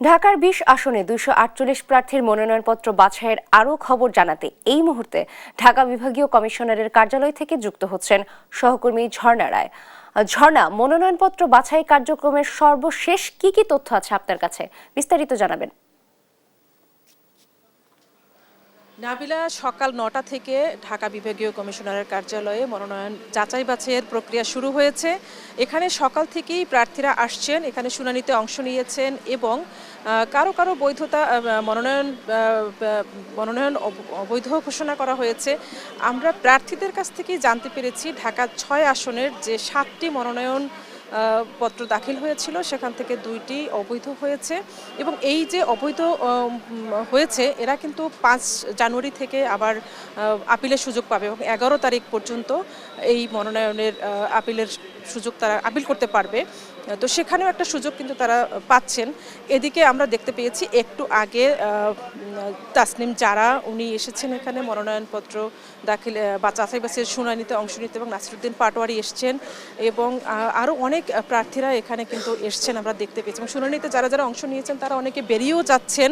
ঢাকার ২০ আসনে ২৪৮ প্রার্থীর মনোনয়নপত্র বাছাইয়ের আরও খবর জানাতে এই মুহূর্তে ঢাকা বিভাগীয় কমিশনারের কার্যালয় থেকে যুক্ত হচ্ছেন সহকর্মী ঝর্ণা রায়। ঝর্ণা, মনোনয়নপত্র বাছাই কার্যক্রমের সর্বশেষ কি তথ্য আছে আপনার কাছে, বিস্তারিত জানাবেন। নাবিলা, সকাল ৯টা থেকে ঢাকা বিভাগীয় কমিশনারের কার্যালয়ে মনোনয়ন যাচাই বাছাইয়ের প্রক্রিয়া শুরু হয়েছে। এখানে সকাল থেকেই প্রার্থীরা আসছেন, এখানে শুনানিতে অংশ নিয়েছেন এবং কারো কারো বৈধতা মনোনয়ন অবৈধ ঘোষণা করা হয়েছে। আমরা প্রার্থীদের কাছ থেকেই জানতে পেরেছি ঢাকা ৬ আসনের যে ৭টি মনোনয়ন পত্র দাখিল হয়েছিল সেখান থেকে ২টি অবৈধ হয়েছে এবং এই যে অবৈধ হয়েছে এরা কিন্তু ৫ জানুয়ারি থেকে আবার আপিলের সুযোগ পাবে এবং ১১ তারিখ পর্যন্ত এই মনোনয়নের আপিলের সুযোগ তারা আপিল করতে পারবে। তো সেখানেও একটা সুযোগ কিন্তু তারা পাচ্ছেন। এদিকে আমরা দেখতে পেয়েছি একটু আগে তাসনিম জারা উনি এসেছেন এখানে মনোনয়নপত্র দাখিল বা যাচাই বাছাইয়ের শুনানিতে অংশ নিতে এবং নাসিরুদ্দিন পাটোয়ারি এসছেন এবং আরও অনেক প্রার্থীরা এখানে কিন্তু এসছেন আমরা দেখতে পেয়েছি এবং শুনানিতে যারা যারা অংশ নিয়েছেন তারা অনেকে বেরিয়েও যাচ্ছেন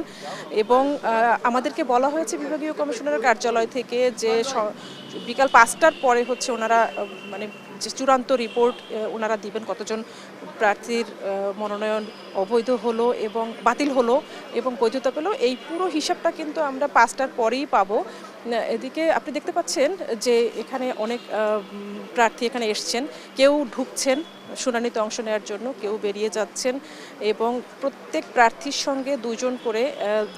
এবং আমাদেরকে বলা হয়েছে বিভাগীয় কমিশনারের কার্যালয় থেকে যে বিকাল ৫টার পরে হচ্ছে ওনারা মানে যে চূড়ান্ত রিপোর্ট ওনারা দিবেন কতজন প্রার্থীর মনোনয়ন অবৈধ হলো এবং বাতিল হলো এবং বৈধতা পেল, এই পুরো হিসাবটা কিন্তু আমরা ৫টার পরেই পাবো। এদিকে আপনি দেখতে পাচ্ছেন যে এখানে অনেক প্রার্থী এখানে এসছেন, কেউ ঢুকছেন শুনানিতে অংশ নেওয়ার জন্য, কেউ বেরিয়ে যাচ্ছেন এবং প্রত্যেক প্রার্থীর সঙ্গে ২ জন করে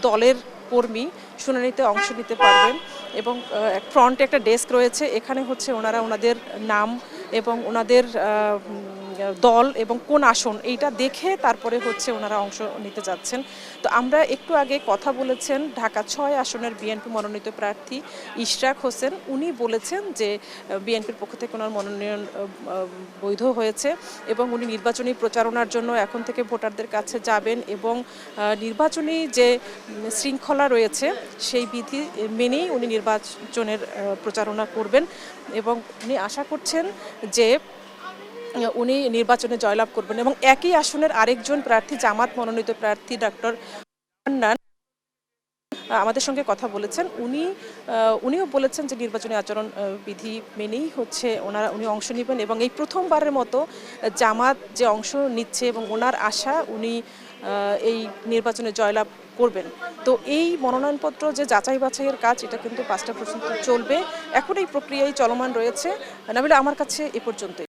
দলের কর্মী শুনানিতে অংশ নিতে পারবেন এবং ফ্রন্টে একটা ডেস্ক রয়েছে, এখানে হচ্ছে ওনারা ওনাদের নাম এবং ওনাদের দল এবং কোন আসন এইটা দেখে তারপরে হচ্ছে ওনারা অংশ নিতে যাচ্ছেন। তো আমরা একটু আগে কথা বলেছেন ঢাকা ৬ আসনের বিএনপি মনোনীত প্রার্থী ইশরাক হোসেন, উনি বলেছেন যে বিএনপির পক্ষ থেকে ওনার মনোনয়ন বৈধ হয়েছে এবং উনি নির্বাচনী প্রচারণার জন্য এখন থেকে ভোটারদের কাছে যাবেন এবং নির্বাচনী যে শৃঙ্খলা রয়েছে সেই বিধি মেনেই উনি নির্বাচনের প্রচারণা করবেন এবং উনি আশা করছেন যে উনি নির্বাচনে জয়লাভ করবেন এবং একই আসনের আরেকজন প্রার্থী জামাত মনোনীত প্রার্থী ডক্টর হান্নান আমাদের সঙ্গে কথা বলেছেন, উনিও বলেছেন যে নির্বাচনী আচরণ বিধি মেনেই হচ্ছে উনি অংশ নেবেন এবং এই প্রথমবারের মতো জামাত যে অংশ নিচ্ছে এবং ওনার আশা উনি এই নির্বাচনে জয়লাভ করবেন। তো এই মনোনয়নপত্র যে যাচাই বাছাইয়ের কাজ এটা কিন্তু ৫টা পর্যন্ত চলবে, এখন এই প্রক্রিয়াই চলমান রয়েছে। নাবিলা, আমার কাছে এ পর্যন্তই।